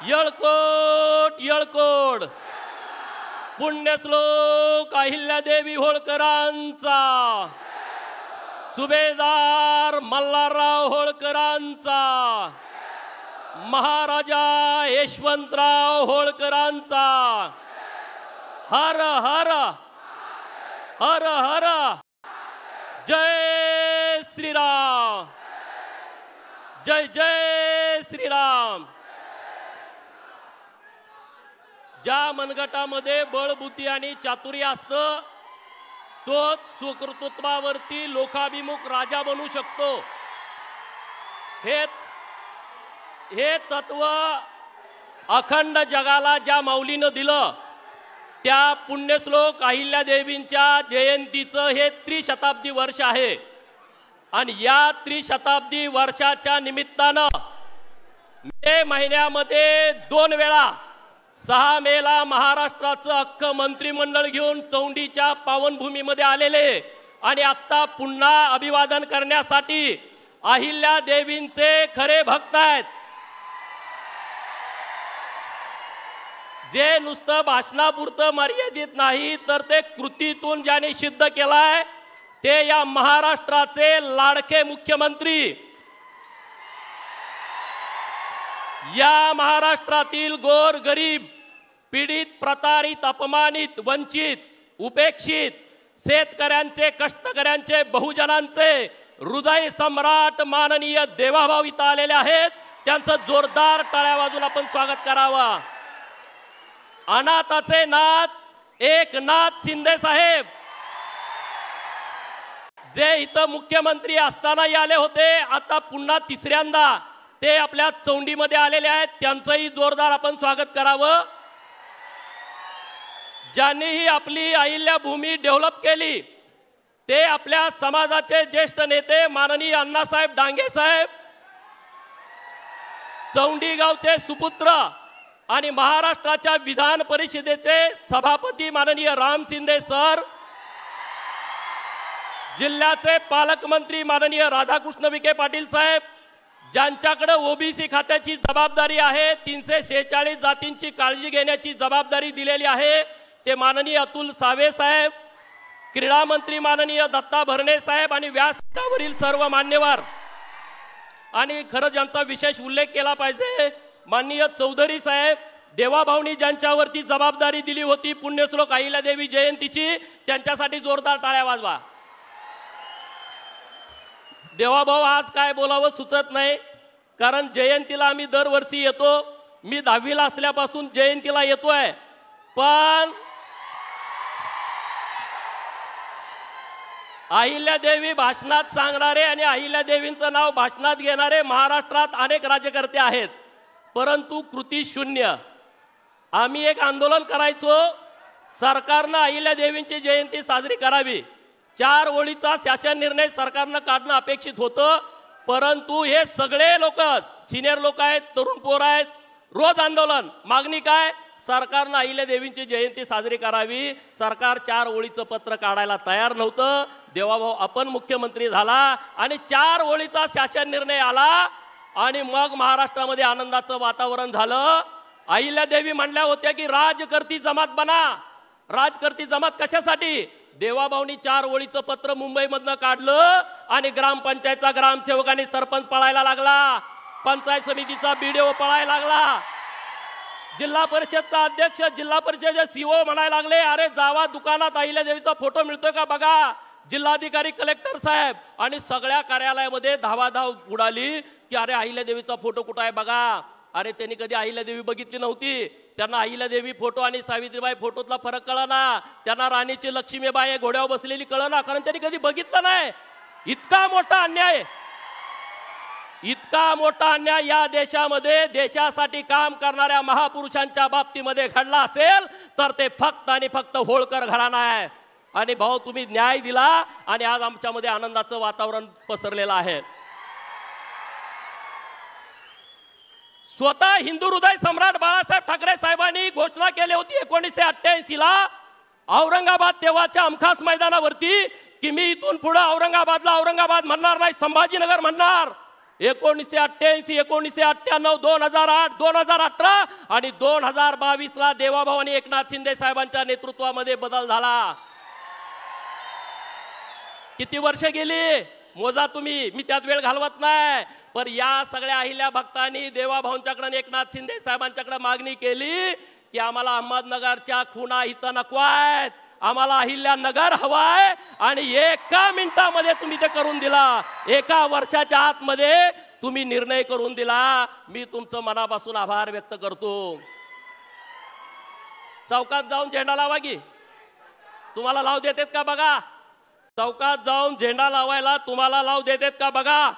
येळकोट येळकोट पुण्यश्लोक अहिल्यादेवी होळकरांचा, सुभेदार मल्हारराव होळकरांचा, महाराजा यशवंतराव होळकरांचा, हर हर हर हर जय श्रीराम, जय जय श्रीराम। ज्या मनगटामध्ये बळबुद्धी आणि चातुर्य असतं तोच सुकृतत्वावरती लोकाभिमुख राजा बनू शकतो। हे तत्व अखंड जगाला ज्या माऊलीनं दिलं त्या पुण्यश्लोक अहिल्यादेवींच्या जयंतीचं हे त्रिशताब्दी वर्ष आहे आणि या त्रिशताब्दी वर्षाच्या निमित्तानं मे महिन्यामध्ये 2 वेळा 6 मेला महाराष्ट्राचं अख्खं मंत्रिमंडळ घेऊन चौंडीच्या पावनभूमीमध्ये आलेले आणि आता पुन्हा अभिवादन करण्यासाठी अहिल्यादेवींचे खरे भक्त आहेत। जे नुसतं भाषणापुरतं मर्यादित नाही तर ते कृतीतून ज्याने सिद्ध केलाय ते या महाराष्ट्राचे लाडके मुख्यमंत्री, या महाराष्ट्रातील गोर गरीब पीडित प्रतारित अपमानित वंचित उपेक्षित शेतकऱ्यांचे कष्टकऱ्यांचे बहुजनांचे हृदय सम्राट माननीय देवाभाऊ इथं आलेले आहेत। त्यांचं जोरदार टाळ्या वाजून आपण स्वागत करावा। अनाथाचे नाथ एकनाथ शिंदे साहेब जे इथं मुख्यमंत्री असताना आले होते, आता पुन्हा तिसऱ्यांदा ते आपल्या चौंडीमध्ये आलेले आहेत, त्यांचंही जोरदार आपण स्वागत करावं। ज्यांनीही आपली अहिल्याभूमी डेव्हलप केली ते आपल्या समाजाचे ज्येष्ठ नेते माननीय अण्णासाहेब डांगे साहेब, चौंडी गावचे सुपुत्र आणि महाराष्ट्राच्या विधान परिषदेचे सभापती माननीय राम शिंदे सर, जिल्ह्याचे पालकमंत्री माननीय राधाकृष्ण विखे पाटील साहेब, ज्यांच्याकडे ओबीसी खात्याची जबाबदारी आहे, 346 जातींची काळजी घेण्याची जबाबदारी दिलेली आहे ते माननीय अतुल सावे साहेब, क्रीडा मंत्री माननीय दत्ता भरणे साहेब आणि व्यासपीठावरील सर्व मान्यवर, आणि खरं ज्यांचा विशेष उल्लेख केला पाहिजे माननीय चौधरी साहेब, देवाभाऊनी ज्यांच्यावरती जबाबदारी दिली होती पुण्यश्लोक अहिल्यादेवी जयंतीची, त्यांच्यासाठी जोरदार टाळ्या वाजवा। देवाभाऊ आज काय बोलावं सुचत नाही, कारण जयंतीला आम्ही दरवर्षी येतो, मी 10वीला असल्यापासून जयंतीला येतोय, पण अहिल्यादेवी भाषणात सांगणारे आणि अहिल्यादेवींचं नाव भाषणात घेणारे महाराष्ट्रात अनेक राज्यकर्ते आहेत, परंतु कृती शून्य। आम्ही एक आंदोलन करायचो, सरकारनं अहिल्यादेवींची जयंती साजरी करावी, 4 ओळीचा शासन निर्णय सरकारनं काढणं अपेक्षित होतं, परंतु हे सगळे लोक सिनियर लोक आहेत, तरुण पोर आहेत, रोज आंदोलन, मागणी काय, सरकारनं अहिल्यादेवींची जयंती साजरी करावी। सरकार 4 ओळीचं पत्र काढायला तयार नव्हतं। देवाभाऊ आपण मुख्यमंत्री झाला आणि 4 ओळीचा शासन निर्णय आला आणि मग महाराष्ट्रामध्ये आनंदाचं वातावरण झालं। अहिल्यादेवी म्हणल्या होत्या की राजकर्ती जमात बना, राजकर्ती जमात कशासाठी, देवाभाऊनी 4 ओळीचं पत्र मुंबईमधनं काढलं आणि ग्रामपंचायतचा ग्रामसेवक आणि सरपंच पळायला लागला, पंचायत समितीचा बीडीओ पळायला लागला, जिल्हा परिषदचा अध्यक्ष जिल्हा परिषदेचे सीओ म्हणायला लागले अरे जावा दुकानात अहिल्यादेवीचा फोटो मिळतोय का बघा, जिल्हाधिकारी कलेक्टर साहेब, आणि सगळ्या कार्यालयामध्ये धावाधाव उडाली की अरे अहिल्यादेवीचा फोटो कुठं आहे बघा। अरे त्यांनी कधी अहिल्यादेवी बघितली नव्हती, त्यांना अहिल्यादेवी फोटो आणि सावित्रीबाई फोटोतला फरक कळना, त्यांना राणीची लक्ष्मीबाई घोड्यावर बसलेली कळना, कारण त्यांनी कधी बघितलं नाही। इतका मोठा अन्याय, इतका मोठा अन्याय या देशामध्ये देशासाठी काम करणाऱ्या महापुरुषांच्या बाबतीमध्ये घडला असेल तर ते फक्त आणि फक्त होळकर घराणा आहे। आणि भाऊ तुम्ही न्याय दिला आणि आज आमच्यामध्ये आनंदाचं वातावरण पसरलेलं आहे। स्वतः हिंदू हृदय सम्राट बाळासाहेब ठाकरे साहेबांनी घोषणा केली होती 1988 ला औरंगाबाद तेव्हाच्या अमखास मैदानावरती की मी इथून पुढे औरंगाबादला औरंगाबाद म्हणणार नाही, संभाजीनगर म्हणणार। 1988, 1998, 2008, 2018 आणि 2022 ला देवाभाऊ आणि एकनाथ शिंदे साहेबांच्या नेतृत्वामध्ये बदल झाला। किती वर्ष गेली मोजा तुम्ही, मी त्यात वेळ घालवत नाही। पण या सगळ्या अहिल्या भक्तांनी देवाभाऊंच्याकडे एकनाथ शिंदे साहेबांच्याकडे मागणी केली की आम्हाला अहमदनगरच्या खुना इथं नको आहेत, आम्हाला अहिल्यानगर हवाय। आणि एका मिनिटामध्ये तुम्ही ते करून दिला, एका वर्षाच्या आतमध्ये तुम्ही निर्णय करून दिला। मी तुमचं मनापासून आभार व्यक्त करतो। चौकात जाऊन झेंडा लावा की, तुम्हाला लाव देतात का बघा? चौकात जाऊन झेंडा लावायला तुम्हाला लाव देतात का बघा?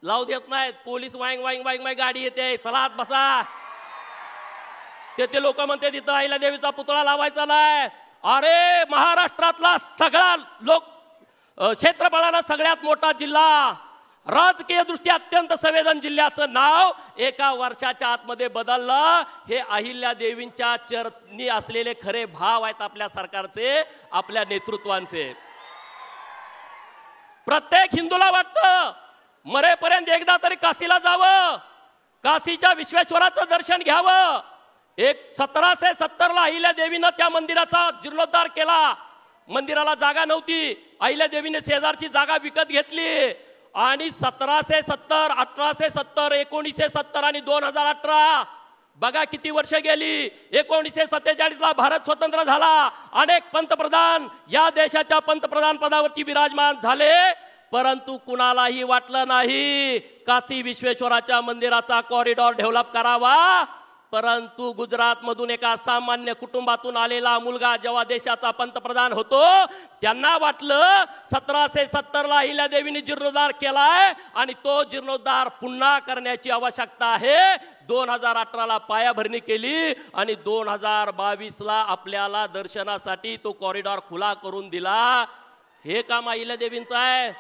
लाव देत नाहीत। पोलीस वाईंग वाईंग वाईंग वाईंग गाडी येते, चला आत बसा। ते लोक म्हणते तिथं अहिल्यादेवीचा पुतळा लावायचा नाही। अरे महाराष्ट्रातला सगळा क्षेत्रफळानं सगळ्यात मोठा जिल्हा, राजकीय दृष्ट्या अत्यंत संवेदन जिल्ह्याचं नाव एका वर्षाच्या आतमध्ये बदललं। हे अहिल्यादेवींच्या चरणी असलेले खरे भाव आहेत आपल्या सरकारचे, आपल्या नेतृत्वांचे। प्रत्येक हिंदूला वाटतं मरेपर्यंत एकदा तरी काशीला जावं, काशीच्या विश्वेश्वराचं दर्शन घ्यावं। 1770 ला अहिल्यादेवीनं त्या मंदिराचा जीर्णोद्धार केला। मंदिराला जागा नव्हती, अहिल्यादेवीने शेजारची जागा विकत घेतली आणि 1770, 1870, 1970 आणि 2018 बघा किती वर्ष गेली। 1947 ला भारत स्वतंत्र झाला, अनेक पंतप्रधान या देशाच्या पंतप्रधान पदावरती विराजमान झाले, परंतु कुणालाही वाटलं नाही काशी विश्वेश्वराच्या मंदिराचा कॉरिडॉर डेव्हलप करावा। परंतु गुजरात मधून एका सामान्य कुटुंबातून आलेला मुलगा जेव्हा देशाचा पंतप्रधान होतो, त्यांना वाटलं 1770 ला अहिल्यादेवीने जीर्णोद्धार केलाय आणि तो जीर्णोद्धार पुन्हा करण्याची आवश्यकता आहे। 2018 ला पायाभरणी केली आणि 2022 ला आपल्याला दर्शनासाठी तो कॉरिडॉर खुला करून दिला। हे काम अहिल्यादेवींचं आहे।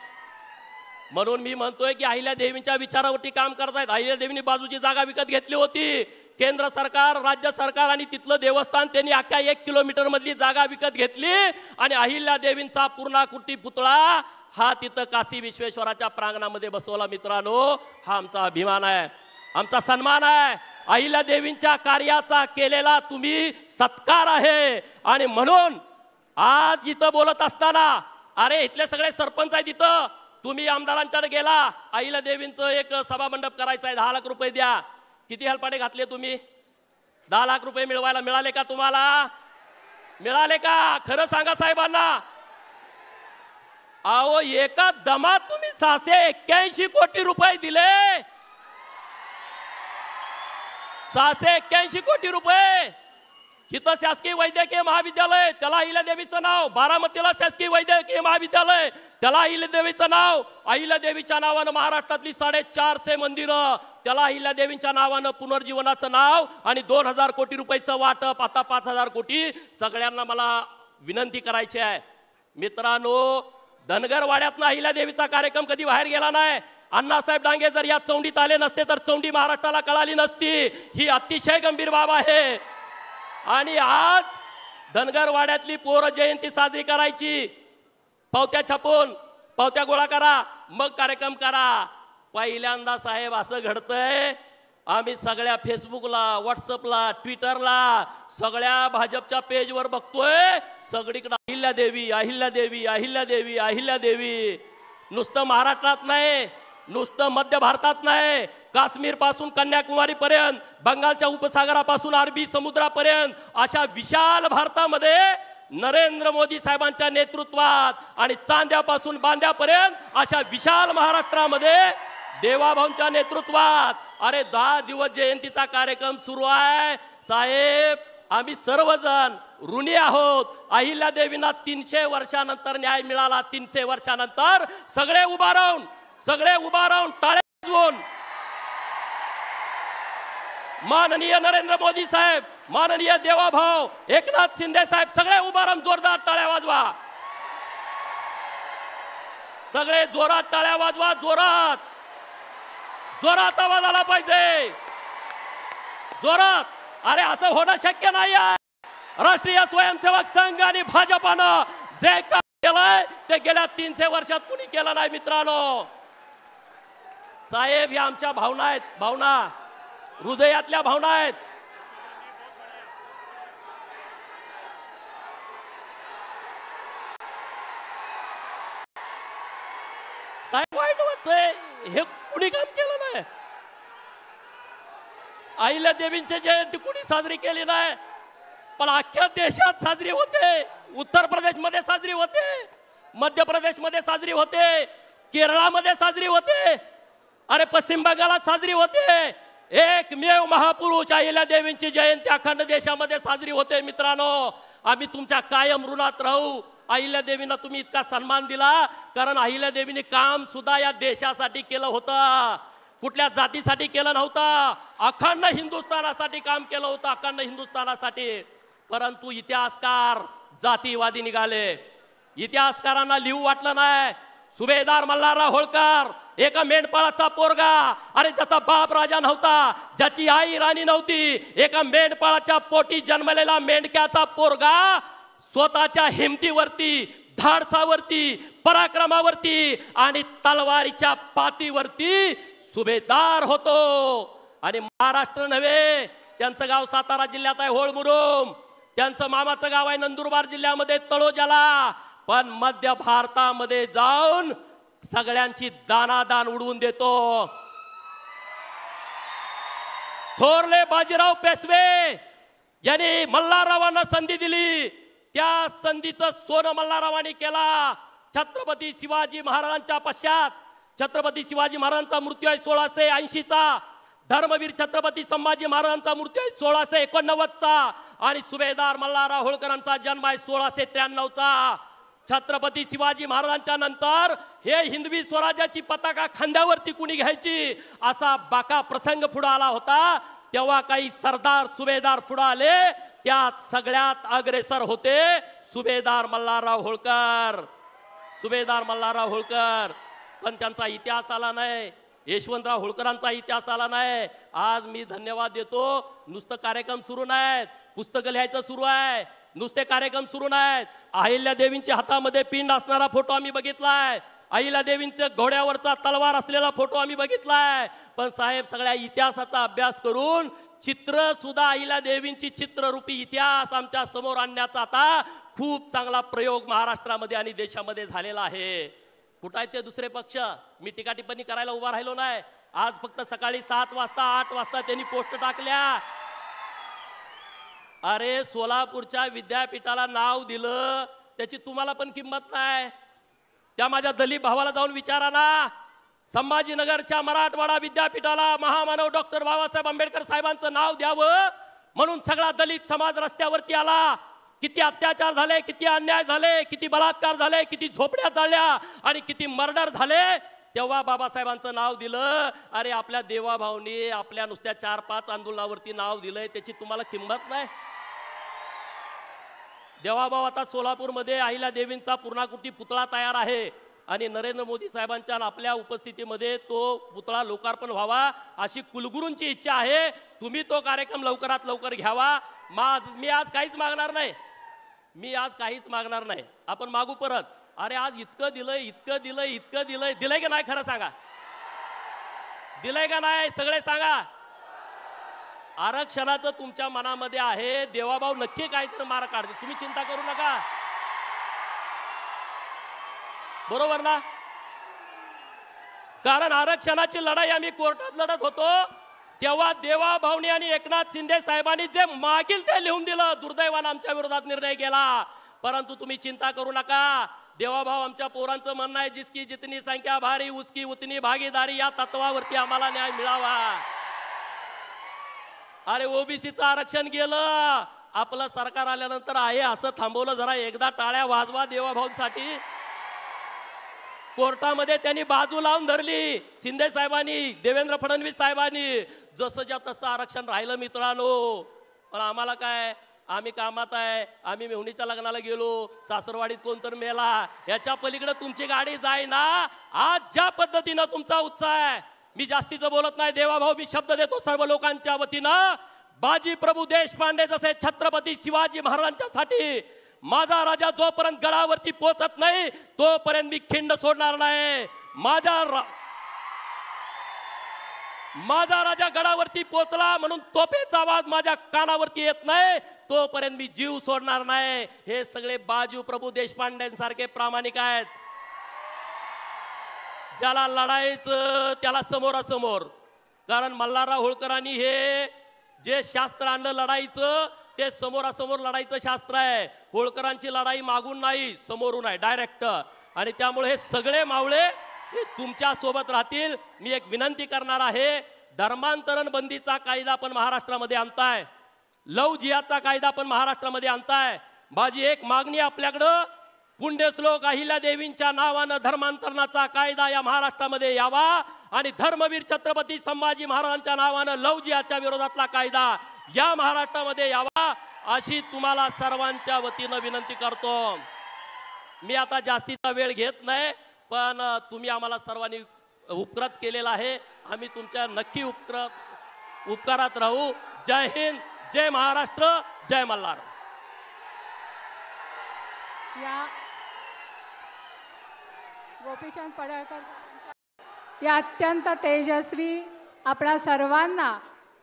म्हणून मी म्हणतोय की अहिल्यादेवींच्या विचारावरती काम करतायत। अहिल्यादेवींनी बाजूची जागा विकत घेतली होती, केंद्र सरकार, राज्य सरकार आणि तिथलं देवस्थान त्यांनी अख्ख्या 1 किलोमीटर मधली जागा विकत घेतली आणि अहिल्यादेवींचा पूर्णाकृती पुतळा हा तिथं काशी विश्वेश्वराच्या प्रांगणामध्ये बसवला। मित्रांनो, हा आमचा अभिमान आहे, आमचा सन्मान आहे, अहिल्यादेवींच्या कार्याचा केलेला तुम्ही सत्कार आहे। आणि म्हणून आज इथं बोलत असताना, अरे इथले सगळे सरपंच आहेत इथं, तुम्ही आमदारांकडे गेला, अहिल्यादेवींचं एक सभा मंडप करायचा आहे, 10 लाख रुपये द्या। किती हेलपाटे घातले तुम्ही? 10 लाख रुपये मिळवायला मिळाले का तुम्हाला? मिळाले का? खरं सांगा साहेबांना। अहो एका दमात तुम्ही 681 कोटी रुपये दिले, 681 कोटी रुपये। इथं शासकीय वैद्यकीय महाविद्यालय, त्याला अहिल्यादेवीचं नाव। बारामतीला शासकीय वैद्यकीय महाविद्यालय, त्याला अहिल्यादेवीचं नाव। अहिल्यादेवीच्या नावानं महाराष्ट्रातली 450 मंदिरं, त्याला अहिल्यादेवींच्या नावानं पुनर्जीवनाचं नाव आणि 2000 कोटी रुपयाचं वाटप, आता 5000 कोटी। सगळ्यांना मला विनंती करायची आहे मित्रांनो, धनगरवाड्यातनं अहिल्यादेवीचा कार्यक्रम कधी बाहेर गेला नाही। अण्णासाहेब डांगे जर या चौंडीत आले नसते तर चौंडी महाराष्ट्राला कळाली नसती। ही अतिशय गंभीर बाब आहे। आणि आज धनगरवाड्यातली पोर जयंती साजरी करायची, पावत्या छापून पावत्या गोळा करा, मग कार्यक्रम करा। पहिल्यांदा साहेब असं घडतंय, आम्ही सगळ्या फेसबुकला, व्हॉट्सअपला, ट्विटरला, सगळ्या भाजपच्या पेजवर बघतोय, सगळीकडे अहिल्यादेवी अहिल्यादेवी अहिल्यादेवी अहिल्यादेवी। नुसतं महाराष्ट्रात नाही, नुसतं मध्य भारतात नाही, काश्मीर पासून कन्याकुमारी पर्यंत, बंगालच्या उपसागरापासून अरबी समुद्रापर्यंत अशा विशाल भारतामध्ये नरेंद्र मोदी साहेबांच्या नेतृत्वात आणि चांद्यापासून बांद्यापर्यंत अशा विशाल महाराष्ट्रामध्ये देवाभाऊंच्या नेतृत्वात अरे 10 दिवस जयंतीचा कार्यक्रम सुरू आहे। साहेब आम्ही सर्वजण ऋणी आहोत। अहिल्यादेवींना 300 वर्षानंतर न्याय मिळाला। 300 वर्षानंतर सगळे उभा राहून टाळ्या वाजवून माननीय नरेंद्र मोदी साहेब, माननीय देवाभाऊ, एकनाथ शिंदे साहेब सगळे उभा राहून जोरदार टाळ्या वाजवा। सगळे जोरात टाळ्या वाजवा, जोरात जोरात आवाज आला पाहिजे, जोरात। अरे असं होणं शक्य नाही आहे। राष्ट्रीय स्वयंसेवक संघ आणि भाजपानं जे काम केलंय ते गेल्या 300 वर्षात कुणी केलं नाही मित्रांनो। साहेब या आमच्या भावना आहेत, भावना हृदयातल्या भावना आहेत. साहेब वाईट वाटतंय, हे कुणी काम केलं नाही. अहिल्या देवींची जयंती कुणी साजरी केली नाही, पण अख्ख्या देशात साजरी होते. उत्तर प्रदेश मध्ये साजरी होते, मध्य प्रदेश मध्ये साजरी होते, केरळामध्ये साजरी होते, अरे पश्चिम बंगालात साजरी होते. एकमेव महापुरुष अहिल्या देवींची जयंती अखंड देशामध्ये साजरी होते. मित्रांनो, आम्ही तुमच्या कायम ऋणात राहू. अहिल्या देवींना तुम्ही इतका सन्मान दिला, कारण अहिल्या देवीने काम सुद्धा या देशासाठी केलं होतं, कुठल्या जातीसाठी केलं नव्हतं, अखंड हिंदुस्थानासाठी काम केलं होतं, अखंड हिंदुस्थानासाठी. परंतु इतिहासकार जातीवादी निघाले. इतिहासकारांना लिहू वाटलं नाही. सुभेदार मल्हारराव होळकर एका मेंढपाळाचा पोरगा, अरे ज्याचा बाप राजा नव्हता, ज्याची आई राणी नव्हती, एका मेंढपाळाच्या पोटी जन्मलेला मेंढक्याचा पोरगा स्वतःच्या हिमतीवरती, धाडसावरती, पराक्रमावरती आणि तलवारीच्या पातीवरती सुभेदार होतो. आणि महाराष्ट्र नव्हे, त्यांचं गाव सातारा जिल्ह्यात आहे होळमुरुम, त्यांचं मामाचं गाव आहे नंदुरबार जिल्ह्यामध्ये तळोजाला. पण मध्य भारतामध्ये जाऊन सगळ्यांची दानादान उडवून देतो. थोरले बाजीराव पेशवे यांनी मल्हाररावांना संधी दिली, त्या संधीचं सोनं मल्हाररावांनी केला. छत्रपती शिवाजी महाराजांच्या पश्चात छत्रपती शिवाजी महाराजांचा मृत्यू आहे 1680चा, धर्मवीर छत्रपती संभाजी महाराजांचा मृत्यू आहे 1689चा, आणि सुभेदार मल्हारराव होळकरांचा जन्म आहे 1693चा. छत्रपती शिवाजी महाराजांच्या नंतर हे हिंदवी स्वराज्याची पताका खांद्यावरती कुणी घ्यायची असा बाका प्रसंग पुढे आला होता. तेव्हा काही सरदार सुभेदार पुढे आले, त्यात सगळ्यात अग्रेसर होते सुभेदार मल्हारराव होळकर. सुभेदार मल्हारराव होळकर, पण त्यांचा इतिहास आला नाही. यशवंतराव होळकरांचा इतिहास आला नाही. आज मी धन्यवाद देतो. नुसतं कार्यक्रम सुरू नाहीत, पुस्तकं लिहायचं सुरू आहे, नुसते कार्यक्रम सुरू नाहीत. अहिल्या देवींच्या हातामध्ये पिंड असणारा फोटो आम्ही बघितलाय, अहिल्या देवींच्या घोड्यावरचा तलवार असलेला फोटो आम्ही बघितलाय. पण साहेब, सगळ्या इतिहासाचा अभ्यास करून चित्र सुद्धा अहिल्या देवींची चित्ररूपी इतिहास आमच्या समोर आणण्याचा आता खूप चांगला प्रयोग महाराष्ट्रामध्ये आणि देशामध्ये झालेला आहे. कुठं आहेत ते दुसरे पक्ष? मी टीका टिप्पणी करायला उभा राहिलो नाही. आज फक्त सकाळी 7 वाजता 8 वाजता त्यांनी पोस्ट टाकल्या. अरे सोलापूरच्या विद्यापीठाला नाव दिलं, त्याची तुम्हाला पण किंमत नाही. त्या माझ्या दलित भावाला जाऊन विचारा ना. संभाजीनगरच्या मराठवाडा विद्यापीठाला महामानव डॉक्टर बाबासाहेब आंबेडकर साहेबांचं नाव द्यावं म्हणून सगळा दलित समाज रस्त्यावरती आला. किती अत्याचार झाले, किती अन्याय झाले, किती बलात्कार झाले, किती झोपड्या जाळल्या आणि किती मर्डर झाले, तेव्हा बाबासाहेबांचं नाव दिलं. अरे आपल्या देवाभाऊनी आपल्या नुसत्या 4-5 आंदोलनावरती नाव दिलंय, त्याची तुम्हाला किंमत नाही. देवाभाऊ आता सोलापूरमध्ये अहिल्या देवींचा पूर्णाकृती पुतळा तयार आहे आणि नरेंद्र मोदी साहेबांच्या आपल्या उपस्थितीमध्ये तो पुतळा लोकार्पण व्हावा अशी कुलगुरूंची इच्छा आहे. तुम्ही तो कार्यक्रम लवकरात लवकर घ्यावा. मी आज काहीच मागणार नाही, मी आज काहीच मागणार नाही. आपण मागू परत. अरे आज इतकं दिलंय, इतकं दिलंय, इतकं दिलंय, दिलंय का नाही? खरं सांगा, दिलंय का नाही? सगळे सांगा. आरक्षणाचं तुमच्या मनामध्ये आहे, देवाभाऊ नक्की काहीतरी मार्ग काढते, तुम्ही चिंता करू नका. बरोबर ना? कारण आरक्षणाची लढाई आम्ही कोर्टात लढत होतो तेव्हा देवाभाऊनी आणि एकनाथ शिंदे साहेबांनी जे मागील ते लिहून दिलं. दुर्दैवानं आमच्या विरोधात निर्णय गेला. परंतु तुम्ही चिंता करू नका. देवाभाऊ आमच्या पोरांचं म्हणणं आहे, जिसकी जितनी संख्या भारी उसकी उतनी भागीदारी, या तत्वावरती आम्हाला न्याय मिळावा. अरे ओबीसीचं आरक्षण गेलं, आपलं सरकार आल्यानंतर आहे असं थांबवलं. जरा एकदा टाळ्या वाजवा देवाभाऊंसाठी. कोर्टामध्ये त्यांनी बाजू लावून धरली शिंदे साहेबांनी, देवेंद्र फडणवीस साहेबांनी. जसंच्या तसं आरक्षण राहिलं मित्रांनो. पण आम्हाला काय, आम्ही कामात आहे, आम्ही मेहुणीच्या लग्नाला गेलो, सासरवाडीत कोणतरी मेला, याच्या पलीकडे तुमची गाडी जाय ना. आज ज्या पद्धतीनं तुमचा उत्साह आहे, मी जास्तीचं बोलत नाही. देवाभाऊ, मी शब्द देतो सर्व लोकांच्या वतीनं, बाजी प्रभू देशपांडे जसे छत्रपती शिवाजी महाराजांच्यासाठी माझा राजा जोपर्यंत गडावरती पोहोचत नाही तोपर्यंत मी खिंड सोडणार नाही. माझा माझा राजा गडावरती पोचला म्हणून तोफेचा आवाज माझ्या कानावरती येत नाही तोपर्यंत मी जीव सोडणार नाही. हे सगळे बाजू प्रभू देशपांड्यांसारखे प्रामाणिक आहेत. ज्याला लढायचं त्याला समोरासमोर, कारण मल्हारराव होळकरांनी हे जे शास्त्र आणलं लढाईचं ते समोरासमोर लढाईचं शास्त्र आहे. होळकरांची लढाई मागून नाही समोरून आहे, डायरेक्ट. आणि त्यामुळे हे सगळे मावळे हे तुमच्या सोबत राहतील. मी एक विनंती करणार आहे, धर्मांतरण बंदीचा कायदा पण महाराष्ट्रामध्ये आणताय, लव जिहादचा कायदा पण महाराष्ट्रामध्ये आणताय. माझी एक मागणी आपल्याकडं, पुण्यश्लोक अहिल्यादेवींच्या नावानं धर्मांतरणाचा कायदा या महाराष्ट्रामध्ये यावा आणि धर्मवीर छत्रपती संभाजी महाराजांच्या नावानं लव जिहादच्या विरोधातला कायदा या महाराष्ट्रामध्ये यावा अशी तुम्हाला सर्वांच्या वतीनं विनंती करतो. मी आता जास्तीचा वेळ घेत नाही, पण तुम्ही आम्हाला सर्वांनी उपकार केलेला आहे. आम्ही तुमच्या नक्की उपकारात राहू. जय हिंद, जय महाराष्ट्र, जय मल्हार. गोपीचंद पडळकर या अत्यंत तेजस्वी आपणा सर्वांना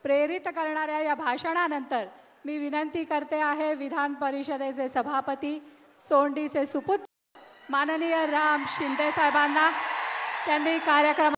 प्रेरित करणाऱ्या या भाषणानंतर मी विनंती करते आहे विधान परिषदेचे सभापती चोंडीचे सुपुत्र माननीय राम शिंदे साहेबांना, त्यांनी कार्यक्रम